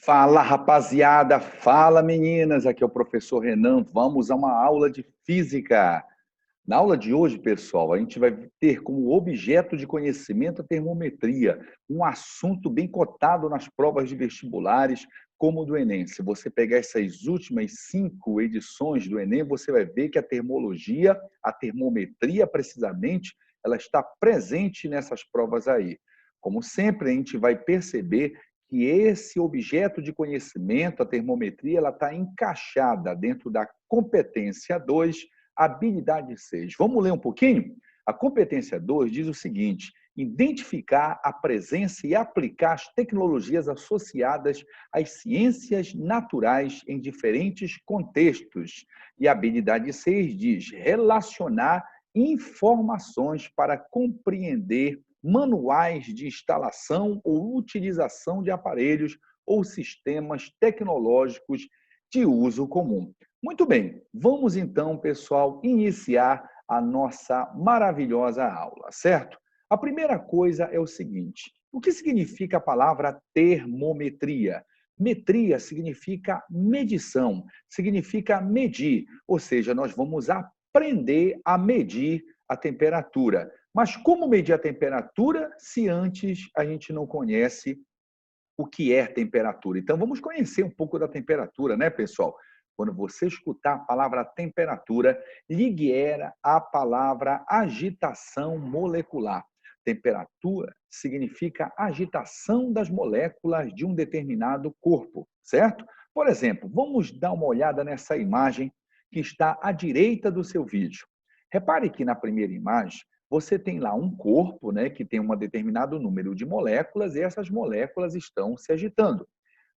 Fala, rapaziada! Fala, meninas! Aqui é o professor Renan. Vamos a uma aula de física. Na aula de hoje, pessoal, a gente vai ter como objeto de conhecimento a termometria, um assunto bem cotado nas provas de vestibulares, como o do Enem. Se você pegar essas últimas 5 edições do Enem, você vai ver que a termologia, a termometria, precisamente, ela está presente nessas provas aí. Como sempre, a gente vai perceber que esse objeto de conhecimento, a termometria, ela está encaixada dentro da competência 2, habilidade 6. Vamos ler um pouquinho? A competência 2 diz o seguinte: identificar a presença e aplicar as tecnologias associadas às ciências naturais em diferentes contextos. E a habilidade 6 diz relacionar informações para compreender manuais de instalação ou utilização de aparelhos ou sistemas tecnológicos de uso comum. Muito bem, vamos então, pessoal, iniciar a nossa maravilhosa aula, certo? A primeira coisa é o seguinte: o que significa a palavra termometria? Metria significa medição, significa medir, ou seja, nós vamos aprender a medir a temperatura. Mas como medir a temperatura se antes a gente não conhece o que é temperatura? Então vamos conhecer um pouco da temperatura, né, pessoal? Quando você escutar a palavra temperatura, ligue era a palavra agitação molecular. Temperatura significa agitação das moléculas de um determinado corpo, certo? Por exemplo, vamos dar uma olhada nessa imagem que está à direita do seu vídeo. Repare que na primeira imagem você tem lá um corpo, né, que tem um determinado número de moléculas e essas moléculas estão se agitando.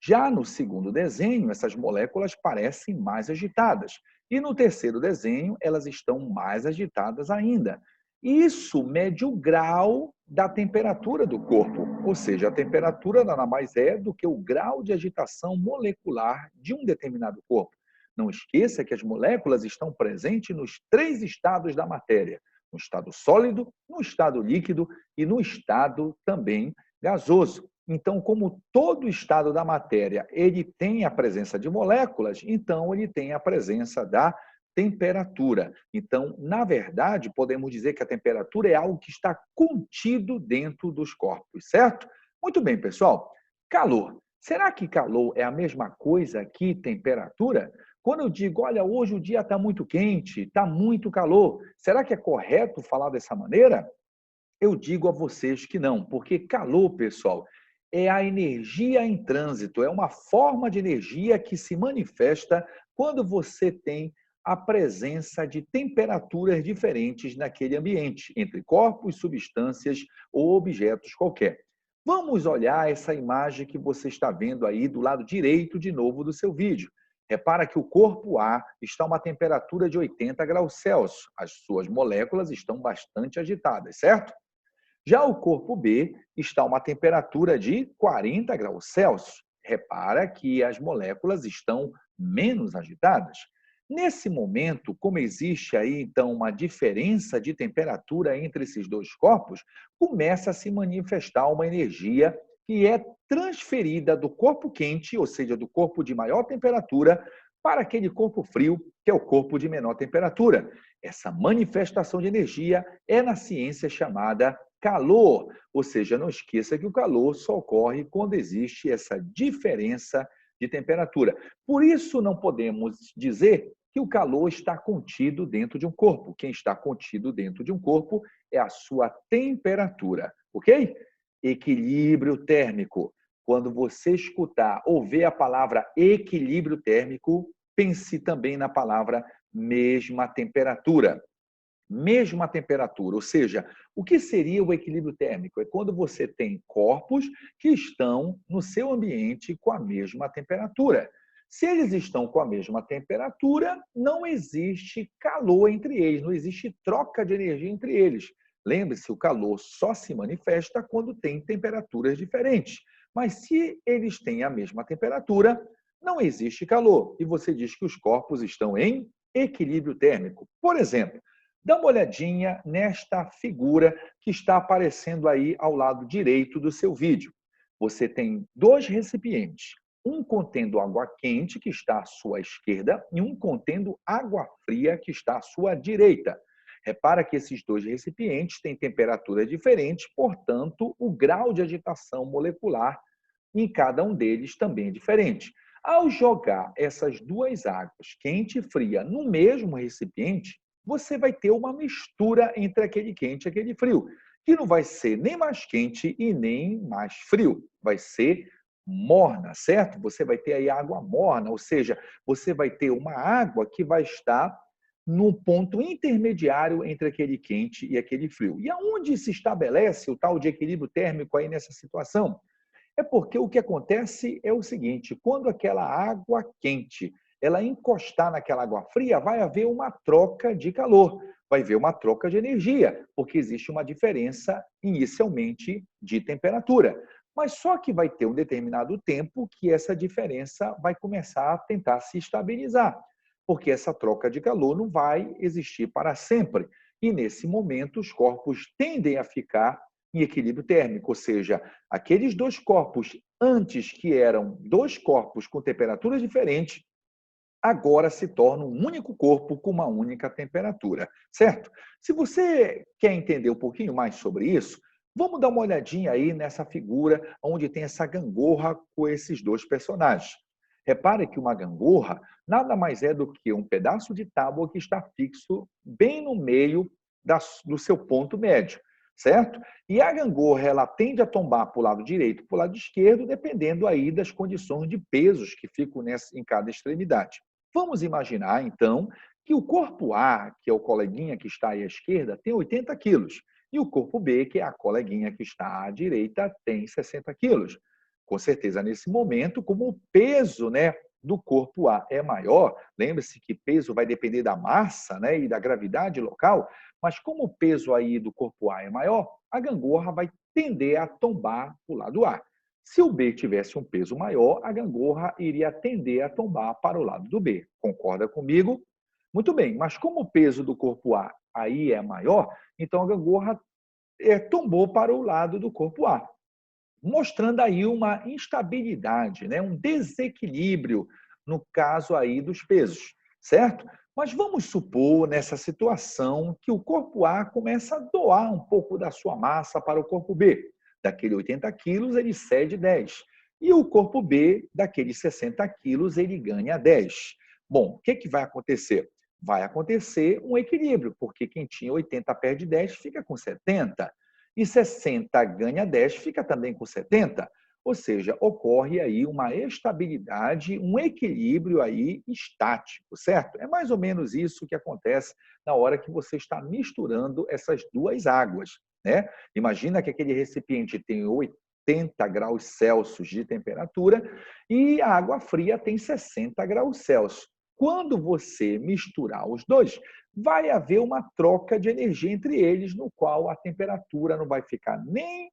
Já no segundo desenho, essas moléculas parecem mais agitadas. E no terceiro desenho, elas estão mais agitadas ainda. Isso mede o grau da temperatura do corpo, ou seja, a temperatura nada mais é do que o grau de agitação molecular de um determinado corpo. Não esqueça que as moléculas estão presentes nos 3 estados da matéria: no estado sólido, no estado líquido e no estado também gasoso. Então, como todo estado da matéria ele tem a presença de moléculas, então ele tem a presença da temperatura. Então, na verdade, podemos dizer que a temperatura é algo que está contido dentro dos corpos, certo? Muito bem, pessoal. Calor. Será que calor é a mesma coisa que temperatura? Quando eu digo, olha, hoje o dia está muito quente, está muito calor, será que é correto falar dessa maneira? Eu digo a vocês que não, porque calor, pessoal, é a energia em trânsito, é uma forma de energia que se manifesta quando você tem a presença de temperaturas diferentes naquele ambiente, entre corpos, substâncias ou objetos qualquer. Vamos olhar essa imagem que você está vendo aí do lado direito de novo do seu vídeo. Repara que o corpo A está a uma temperatura de 80 graus Celsius. As suas moléculas estão bastante agitadas, certo? Já o corpo B está a uma temperatura de 40 graus Celsius. Repara que as moléculas estão menos agitadas. Nesse momento, como existe aí então uma diferença de temperatura entre esses dois corpos, começa a se manifestar uma energia que é transferida do corpo quente, ou seja, do corpo de maior temperatura, para aquele corpo frio, que é o corpo de menor temperatura. Essa manifestação de energia é na ciência chamada calor, ou seja, não esqueça que o calor só ocorre quando existe essa diferença de temperatura. Por isso, não podemos dizer que o calor está contido dentro de um corpo. Quem está contido dentro de um corpo é a sua temperatura, ok? Equilíbrio térmico. Quando você escutar ou ver a palavra equilíbrio térmico, pense também na palavra mesma temperatura. Mesma temperatura, ou seja, o que seria o equilíbrio térmico? É quando você tem corpos que estão no seu ambiente com a mesma temperatura. Se eles estão com a mesma temperatura, não existe calor entre eles, não existe troca de energia entre eles. Lembre-se, o calor só se manifesta quando tem temperaturas diferentes. Mas se eles têm a mesma temperatura, não existe calor. E você diz que os corpos estão em equilíbrio térmico. Por exemplo, dá uma olhadinha nesta figura que está aparecendo aí ao lado direito do seu vídeo. Você tem 2 recipientes. um contendo água quente, que está à sua esquerda, e um contendo água fria, que está à sua direita. Repara que esses dois recipientes têm temperatura diferente, portanto, o grau de agitação molecular em cada um deles também é diferente. Ao jogar essas duas águas, quente e fria, no mesmo recipiente, você vai ter uma mistura entre aquele quente e aquele frio, que não vai ser nem mais quente e nem mais frio. Vai ser morna, certo? Você vai ter aí água morna, ou seja, você vai ter uma água que vai estar no ponto intermediário entre aquele quente e aquele frio. E aonde se estabelece o tal de equilíbrio térmico aí nessa situação? É porque o que acontece é o seguinte, quando aquela água quente ela encostar naquela água fria, vai haver uma troca de calor, vai haver uma troca de energia, porque existe uma diferença inicialmente de temperatura. Mas só que vai ter um determinado tempo que essa diferença vai começar a tentar se estabilizar, porque essa troca de calor não vai existir para sempre. E nesse momento os corpos tendem a ficar em equilíbrio térmico, ou seja, aqueles dois corpos antes que eram dois corpos com temperaturas diferentes, agora se tornam um único corpo com uma única temperatura, certo? Se você quer entender um pouquinho mais sobre isso, vamos dar uma olhadinha aí nessa figura onde tem essa gangorra com esses dois personagens. Repare que uma gangorra nada mais é do que um pedaço de tábua que está fixo bem no meio do seu ponto médio, certo? E a gangorra, ela tende a tombar para o lado direito, para o lado esquerdo, dependendo aí das condições de pesos que ficam em cada extremidade. Vamos imaginar, então, que o corpo A, que é o coleguinha que está aí à esquerda, tem 80 quilos. E o corpo B, que é a coleguinha que está à direita, tem 60 quilos. Com certeza, nesse momento, como o peso, né, do corpo A é maior, lembre-se que peso vai depender da massa, né, e da gravidade local, mas como o peso aí do corpo A é maior, a gangorra vai tender a tombar para o lado A. Se o B tivesse um peso maior, a gangorra iria tender a tombar para o lado do B. Concorda comigo? Muito bem, mas como o peso do corpo A aí é maior, então a gangorra tombou para o lado do corpo A, mostrando aí uma instabilidade, né? Um desequilíbrio no caso aí dos pesos, certo? Mas vamos supor nessa situação que o corpo A começa a doar um pouco da sua massa para o corpo B. Daquele 80 quilos, ele cede 10. E o corpo B, daqueles 60 quilos, ele ganha 10. Bom, o que vai acontecer? Vai acontecer um equilíbrio, porque quem tinha 80 perde 10, fica com 70 e 60 ganha 10, fica também com 70. Ou seja, ocorre aí uma estabilidade, um equilíbrio aí estático, certo? É mais ou menos isso que acontece na hora que você está misturando essas duas águas, né? Imagina que aquele recipiente tem 80 graus Celsius de temperatura e a água fria tem 60 graus Celsius. Quando você misturar os dois, vai haver uma troca de energia entre eles, no qual a temperatura não vai ficar nem,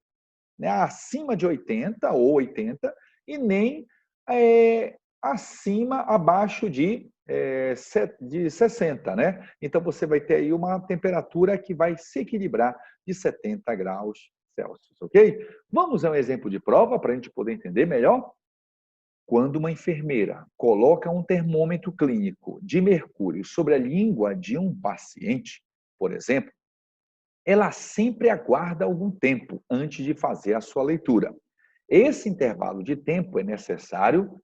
né, acima de 80 ou 80 e nem abaixo de 60, né? Então você vai ter aí uma temperatura que vai se equilibrar de 70 graus Celsius, ok? Vamos a um exemplo de prova para a gente poder entender melhor? Quando uma enfermeira coloca um termômetro clínico de mercúrio sobre a língua de um paciente, por exemplo, ela sempre aguarda algum tempo antes de fazer a sua leitura. Esse intervalo de tempo é necessário.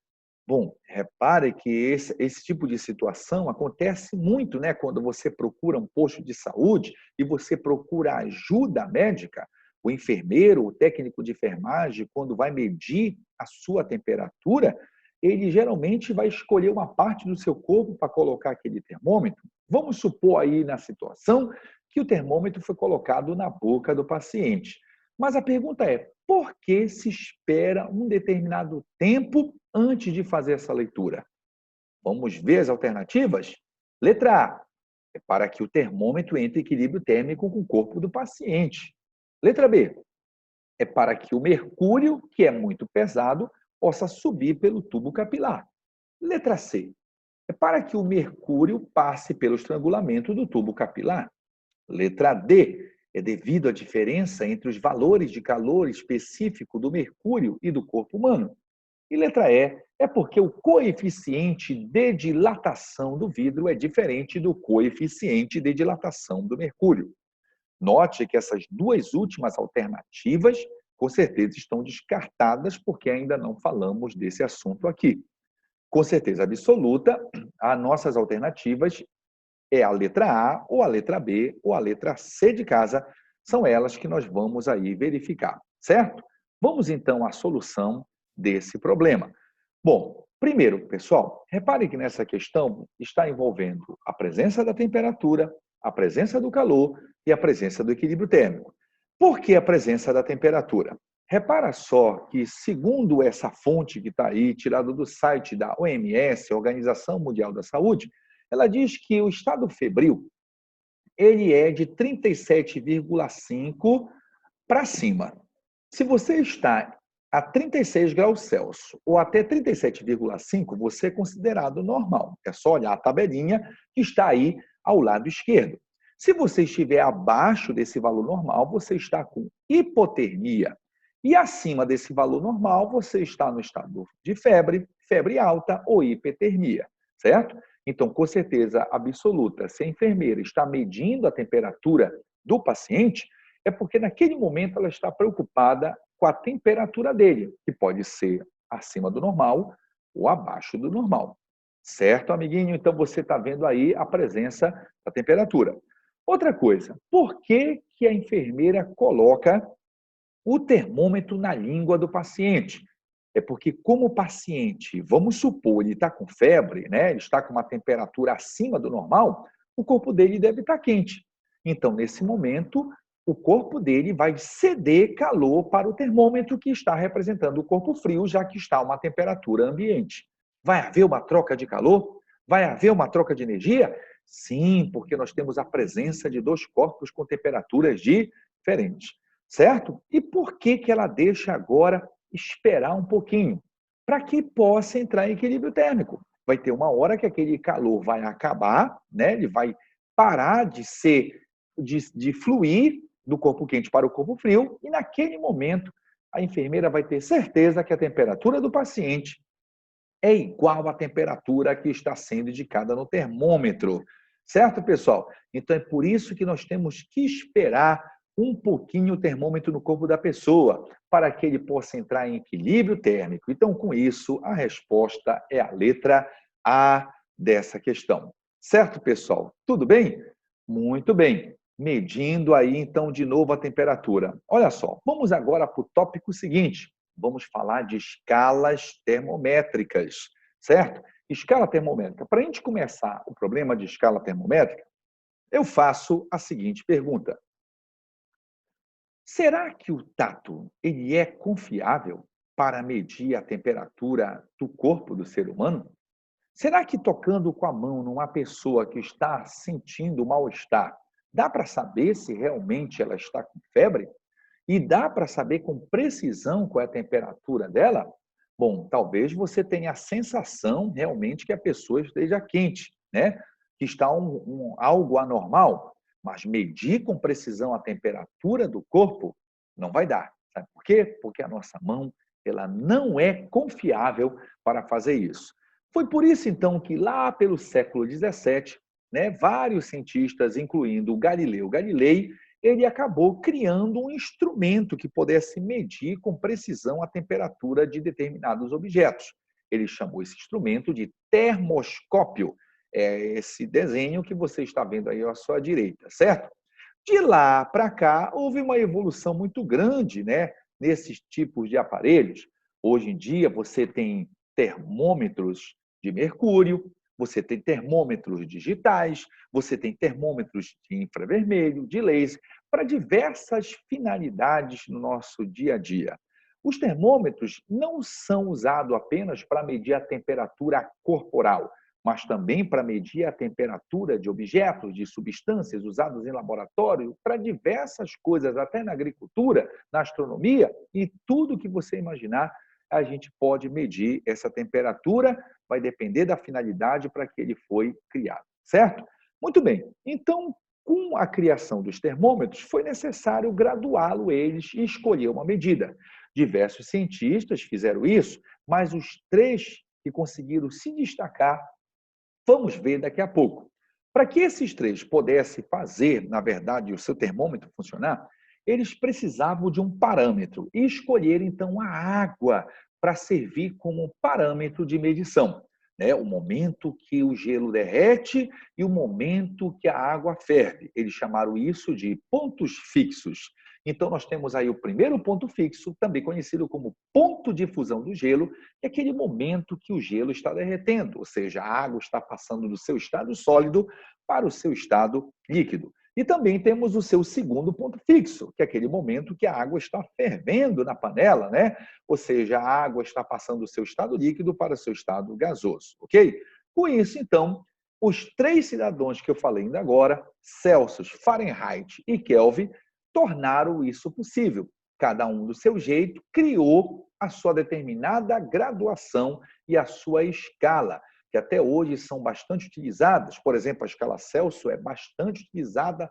Bom, repare que esse tipo de situação acontece muito, né? Quando você procura um posto de saúde e você procura ajuda médica, o enfermeiro, o técnico de enfermagem, quando vai medir a sua temperatura, ele geralmente vai escolher uma parte do seu corpo para colocar aquele termômetro. Vamos supor aí na situação que o termômetro foi colocado na boca do paciente. Mas a pergunta é, por que se espera um determinado tempo antes de fazer essa leitura? Vamos ver as alternativas? Letra A, é para que o termômetro entre em equilíbrio térmico com o corpo do paciente. Letra B, é para que o mercúrio, que é muito pesado, possa subir pelo tubo capilar. Letra C, é para que o mercúrio passe pelo estrangulamento do tubo capilar. Letra D, é devido à diferença entre os valores de calor específico do mercúrio e do corpo humano. E letra E é porque o coeficiente de dilatação do vidro é diferente do coeficiente de dilatação do mercúrio. Note que essas duas últimas alternativas, com certeza, estão descartadas, porque ainda não falamos desse assunto aqui. Com certeza absoluta, as nossas alternativas é a letra A, ou a letra B, ou a letra C de casa, são elas que nós vamos aí verificar, certo? Vamos então à solução desse problema. Bom, primeiro, pessoal, repare que nessa questão está envolvendo a presença da temperatura, a presença do calor e a presença do equilíbrio térmico. Por que a presença da temperatura? Repara só que, segundo essa fonte que está aí, tirada do site da OMS, Organização Mundial da Saúde, ela diz que o estado febril ele é de 37,5 para cima. Se você está a 36 graus Celsius ou até 37,5, você é considerado normal. É só olhar a tabelinha que está aí ao lado esquerdo. Se você estiver abaixo desse valor normal, você está com hipotermia. E acima desse valor normal, você está no estado de febre, febre alta ou hipertermia, certo? Então, com certeza absoluta, se a enfermeira está medindo a temperatura do paciente, é porque naquele momento ela está preocupada com a temperatura dele, que pode ser acima do normal ou abaixo do normal. Certo, amiguinho? Então, você está vendo aí a presença da temperatura. Outra coisa, por que a enfermeira coloca o termômetro na língua do paciente? É porque, como o paciente, vamos supor, ele está com febre, né? Ele está com uma temperatura acima do normal, o corpo dele deve estar quente. Então, nesse momento, o corpo dele vai ceder calor para o termômetro que está representando o corpo frio, já que está uma temperatura ambiente. Vai haver uma troca de calor? Vai haver uma troca de energia? Sim, porque nós temos a presença de dois corpos com temperaturas diferentes, certo? E por que ela deixa agora esperar um pouquinho? Para que possa entrar em equilíbrio térmico. Vai ter uma hora que aquele calor vai acabar, né? Ele vai parar de fluir do corpo quente para o corpo frio, e naquele momento a enfermeira vai ter certeza que a temperatura do paciente é igual à temperatura que está sendo indicada no termômetro. Certo, pessoal? Então é por isso que nós temos que esperar um pouquinho o termômetro no corpo da pessoa, para que ele possa entrar em equilíbrio térmico. Então, com isso, a resposta é a letra A dessa questão. Certo, pessoal? Tudo bem? Muito bem. Medindo aí, então, de novo a temperatura. Olha só, vamos agora para o tópico seguinte. Vamos falar de escalas termométricas, certo? Escala termométrica. Para a gente começar o problema de escala termométrica, eu faço a seguinte pergunta. Será que o tato ele é confiável para medir a temperatura do corpo do ser humano? Será que tocando com a mão numa pessoa que está sentindo mal-estar, dá para saber se realmente ela está com febre? E dá para saber com precisão qual é a temperatura dela? Bom, talvez você tenha a sensação realmente que a pessoa esteja quente, né? Que está algo anormal, mas medir com precisão a temperatura do corpo não vai dar. Sabe por quê? Porque a nossa mão ela não é confiável para fazer isso. Foi por isso, então, que lá pelo século XVII, né, vários cientistas, incluindo o Galileu Galilei, ele acabou criando um instrumento que pudesse medir com precisão a temperatura de determinados objetos. Ele chamou esse instrumento de termoscópio. É esse desenho que você está vendo aí à sua direita, certo? De lá para cá, houve uma evolução muito grande, né, nesses tipos de aparelhos. Hoje em dia, você tem termômetros de mercúrio, você tem termômetros digitais, você tem termômetros de infravermelho, de laser, para diversas finalidades no nosso dia a dia. Os termômetros não são usados apenas para medir a temperatura corporal, mas também para medir a temperatura de objetos, de substâncias usadas em laboratório, para diversas coisas, até na agricultura, na astronomia, e tudo que você imaginar, a gente pode medir essa temperatura, vai depender da finalidade para que ele foi criado, certo? Muito bem, então, com a criação dos termômetros, foi necessário graduá-lo eles e escolher uma medida. Diversos cientistas fizeram isso, mas os 3 que conseguiram se destacar, vamos ver daqui a pouco. Para que esses 3 pudessem fazer, na verdade, o seu termômetro funcionar, eles precisavam de um parâmetro e escolheram, então, a água para servir como parâmetro de medição, né? O momento que o gelo derrete e o momento que a água ferve. Eles chamaram isso de pontos fixos. Então, nós temos aí o primeiro ponto fixo, também conhecido como ponto de fusão do gelo, que é aquele momento que o gelo está derretendo, ou seja, a água está passando do seu estado sólido para o seu estado líquido. E também temos o seu segundo ponto fixo, que é aquele momento que a água está fervendo na panela, né? Ou seja, a água está passando do seu estado líquido para o seu estado gasoso, ok? Com isso, então, os 3 cidadãos que eu falei ainda agora, Celsius, Fahrenheit e Kelvin, tornaram isso possível. Cada um do seu jeito criou a sua determinada graduação e a sua escala, que até hoje são bastante utilizadas. Por exemplo, a escala Celsius é bastante utilizada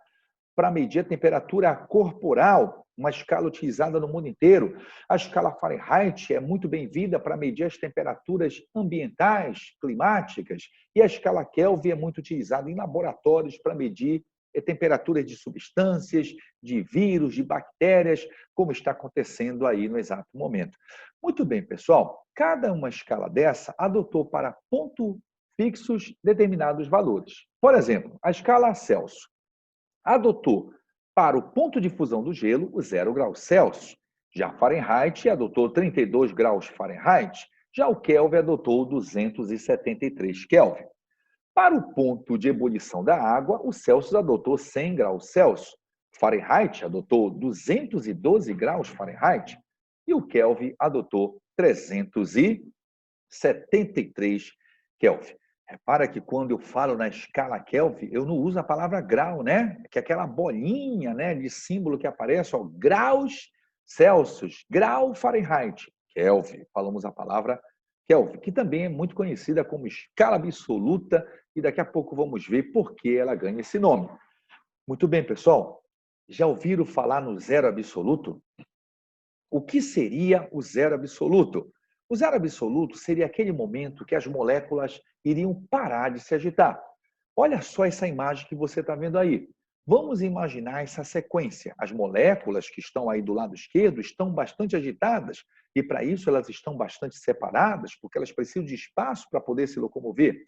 para medir a temperatura corporal, uma escala utilizada no mundo inteiro. A escala Fahrenheit é muito bem-vinda para medir as temperaturas ambientais, climáticas, e a escala Kelvin é muito utilizada em laboratórios para medir temperaturas de substâncias, de vírus, de bactérias, como está acontecendo aí no exato momento. Muito bem, pessoal. Cada uma escala dessa adotou para pontos fixos determinados valores. Por exemplo, a escala Celsius adotou para o ponto de fusão do gelo o 0 graus Celsius. Já Fahrenheit adotou 32 graus Fahrenheit. Já o Kelvin adotou 273 Kelvin. Para o ponto de ebulição da água, o Celsius adotou 100 graus Celsius. Fahrenheit adotou 212 graus Fahrenheit. E o Kelvin adotou 373 Kelvin. Repara que quando eu falo na escala Kelvin, eu não uso a palavra grau, né? Que é aquela bolinha, né, de símbolo que aparece, ó, graus Celsius, grau Fahrenheit, Kelvin. Falamos a palavra Kelvin, que também é muito conhecida como escala absoluta, e daqui a pouco vamos ver por que ela ganha esse nome. Muito bem, pessoal. Já ouviram falar no zero absoluto? O que seria o zero absoluto? O zero absoluto seria aquele momento que as moléculas iriam parar de se agitar. Olha só essa imagem que você está vendo aí. Vamos imaginar essa sequência. As moléculas que estão aí do lado esquerdo estão bastante agitadas e, para isso, elas estão bastante separadas, porque elas precisam de espaço para poder se locomover.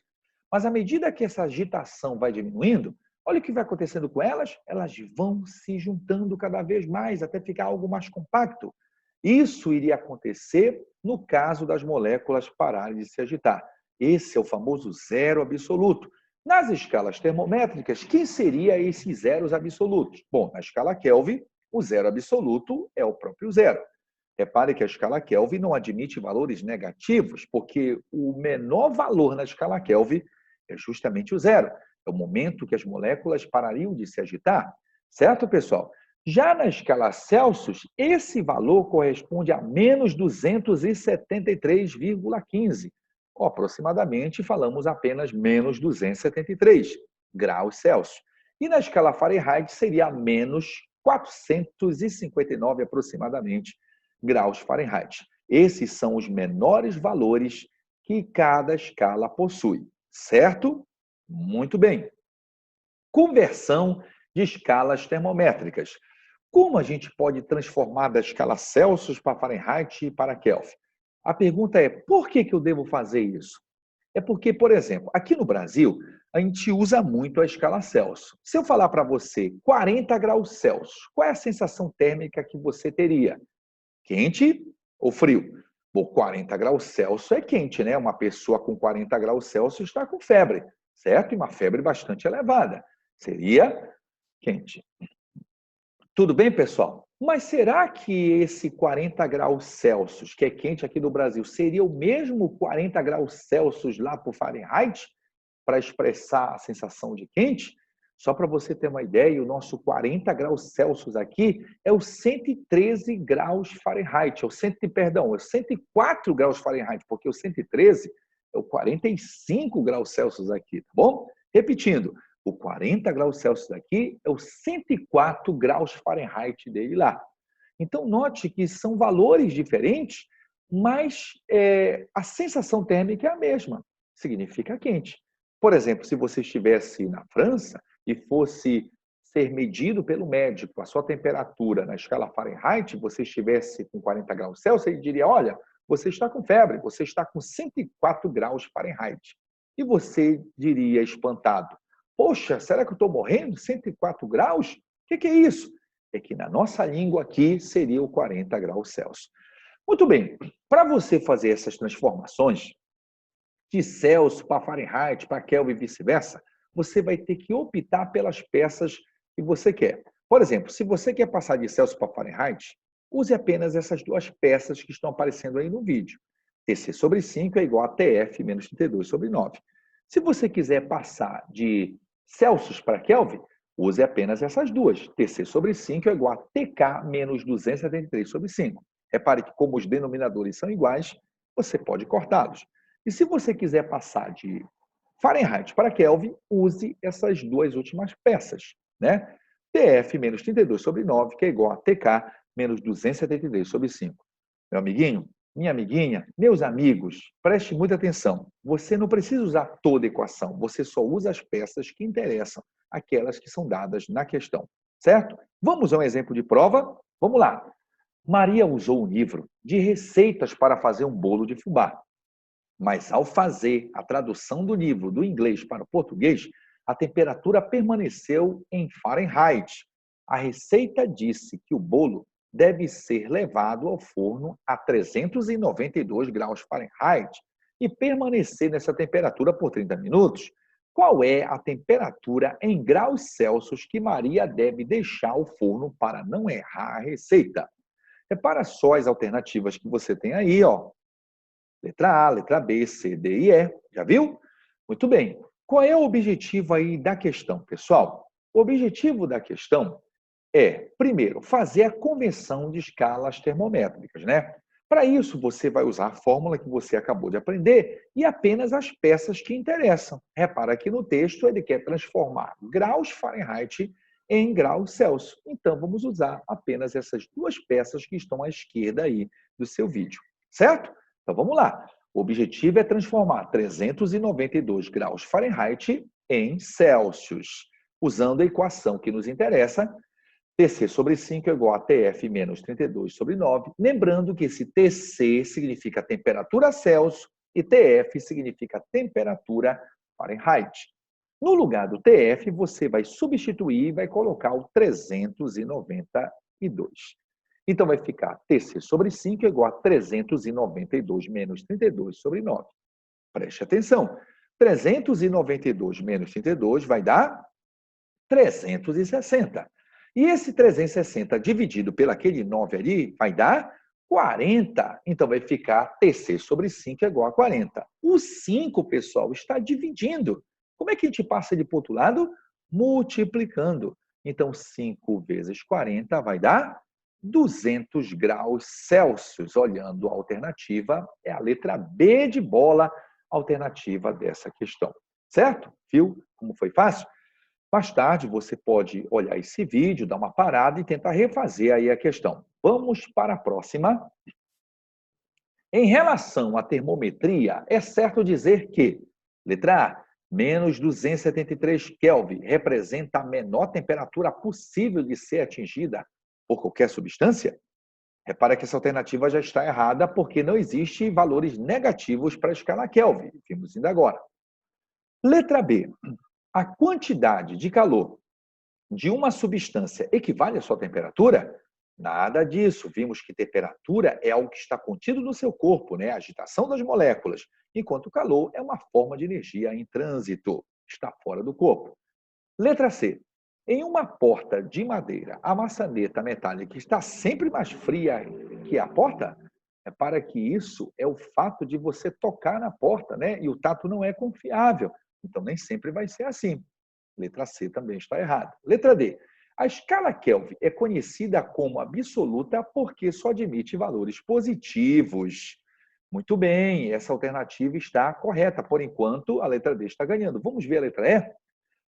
Mas, à medida que essa agitação vai diminuindo, olha o que vai acontecendo com elas. Elas vão se juntando cada vez mais até ficar algo mais compacto. Isso iria acontecer no caso das moléculas pararem de se agitar. Esse é o famoso zero absoluto. Nas escalas termométricas, quem seria esses zeros absolutos? Bom, na escala Kelvin, o zero absoluto é o próprio zero. Repare que a escala Kelvin não admite valores negativos, porque o menor valor na escala Kelvin é justamente o zero. É o momento que as moléculas parariam de se agitar. Certo, pessoal? Já na escala Celsius, esse valor corresponde a menos 273,15. Aproximadamente, falamos apenas menos 273 graus Celsius. E na escala Fahrenheit, seria menos 459 aproximadamente graus Fahrenheit. Esses são os menores valores que cada escala possui, certo? Muito bem. Conversão de escalas termométricas. Como a gente pode transformar da escala Celsius para Fahrenheit e para Kelvin? A pergunta é, por que eu devo fazer isso? É porque, por exemplo, aqui no Brasil, a gente usa muito a escala Celsius. Se eu falar para você 40 graus Celsius, qual é a sensação térmica que você teria? Quente ou frio? Bom, 40 graus Celsius é quente, né? Uma pessoa com 40 graus Celsius está com febre, certo? E uma febre bastante elevada. Seria quente. Tudo bem, pessoal? Mas será que esse 40 graus Celsius, que é quente aqui no Brasil, seria o mesmo 40 graus Celsius lá para o Fahrenheit, para expressar a sensação de quente? Só para você ter uma ideia, o nosso 40 graus Celsius aqui é o 113 graus Fahrenheit, é o 104 graus Fahrenheit, porque o 113 é o 45 graus Celsius aqui, tá bom? Repetindo, o 40 graus Celsius daqui é o 104 graus Fahrenheit dele lá. Então, note que são valores diferentes, mas a sensação térmica é a mesma, significa quente. Por exemplo, se você estivesse na França e fosse ser medido pelo médico a sua temperatura na escala Fahrenheit, você estivesse com 40 graus Celsius, ele diria, olha, você está com febre, você está com 104 graus Fahrenheit. E você diria, espantado, poxa, será que eu estou morrendo? 104 graus? O que é isso? É que na nossa língua aqui seria o 40 graus Celsius. Muito bem, para você fazer essas transformações de Celsius para Fahrenheit, para Kelvin e vice-versa, você vai ter que optar pelas peças que você quer. Por exemplo, se você quer passar de Celsius para Fahrenheit, use apenas essas duas peças que estão aparecendo aí no vídeo. TC sobre 5 é igual a TF menos 32 sobre 9. Se você quiser passar de Celsius para Kelvin, use apenas essas duas. TC sobre 5 é igual a TK menos 273 sobre 5. Repare que, como os denominadores são iguais, você pode cortá-los. E se você quiser passar de Fahrenheit para Kelvin, use essas duas últimas peças, né? TF menos 32 sobre 9, que é igual a TK menos 273 sobre 5. Meu amiguinho, minha amiguinha, meus amigos, preste muita atenção. Você não precisa usar toda a equação, você só usa as peças que interessam, aquelas que são dadas na questão, certo? Vamos a um exemplo de prova? Vamos lá. Maria usou um livro de receitas para fazer um bolo de fubá. Mas, ao fazer a tradução do livro do inglês para o português, a temperatura permaneceu em Fahrenheit. A receita disse que o bolo deve ser levado ao forno a 392 graus Fahrenheit e permanecer nessa temperatura por 30 minutos. Qual é a temperatura em graus Celsius que Maria deve deixar o forno para não errar a receita? Repara só as alternativas que você tem aí, ó. Letra A, letra B, C, D e E. Já viu? Muito bem. Qual é o objetivo aí da questão, pessoal? O objetivo da questão é, primeiro, fazer a conversão de escalas termométricas, né? Para isso, você vai usar a fórmula que você acabou de aprender e apenas as peças que interessam. Repara que no texto ele quer transformar graus Fahrenheit em graus Celsius. Então, vamos usar apenas essas duas peças que estão à esquerda aí do seu vídeo, certo? Então, vamos lá. O objetivo é transformar 392 graus Fahrenheit em Celsius, usando a equação que nos interessa, TC sobre 5 é igual a TF menos 32 sobre 9. Lembrando que esse TC significa temperatura Celsius e TF significa temperatura Fahrenheit. No lugar do TF, você vai substituir e vai colocar o 392. Então, vai ficar TC sobre 5 é igual a 392 menos 32 sobre 9. Preste atenção. 392 menos 32 vai dar 360. E esse 360 dividido pelo aquele 9 ali vai dar 40. Então, vai ficar TC sobre 5 é igual a 40. O 5, pessoal, está dividindo. Como é que a gente passa ele para o outro lado? Multiplicando. Então, 5 vezes 40 vai dar 200 graus Celsius. Olhando a alternativa, é a letra B de bola, alternativa dessa questão. Certo? Viu como foi fácil? Mais tarde, você pode olhar esse vídeo, dar uma parada e tentar refazer aí a questão. Vamos para a próxima. Em relação à termometria, é certo dizer que, letra A, menos 273 Kelvin representa a menor temperatura possível de ser atingida por qualquer substância? Repara que essa alternativa já está errada porque não existe valores negativos para a escala Kelvin. Vimos ainda agora. Letra B. A quantidade de calor de uma substância equivale à sua temperatura? Nada disso. Vimos que temperatura é algo que está contido no seu corpo, né? A agitação das moléculas, enquanto o calor é uma forma de energia em trânsito, está fora do corpo. Letra C. Em uma porta de madeira, a maçaneta metálica está sempre mais fria que a porta? Repara que isso é o fato de você tocar na porta, né? E o tato não é confiável. Então, nem sempre vai ser assim. Letra C também está errada. Letra D. A escala Kelvin é conhecida como absoluta porque só admite valores positivos. Muito bem, essa alternativa está correta. Por enquanto, a letra D está ganhando. Vamos ver a letra E?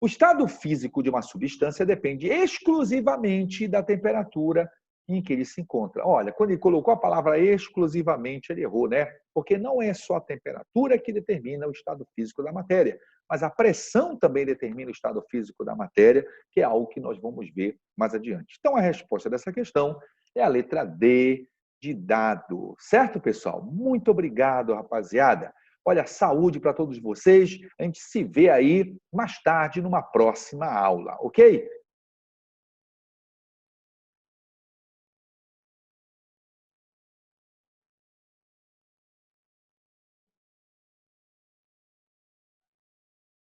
O estado físico de uma substância depende exclusivamente da temperatura em que ele se encontra. Olha, quando ele colocou a palavra exclusivamente, ele errou, né? Porque não é só a temperatura que determina o estado físico da matéria, mas a pressão também determina o estado físico da matéria, que é algo que nós vamos ver mais adiante. Então, a resposta dessa questão é a letra D, de dado. Certo, pessoal? Muito obrigado, rapaziada. Olha, saúde para todos vocês. A gente se vê aí mais tarde numa próxima aula, ok?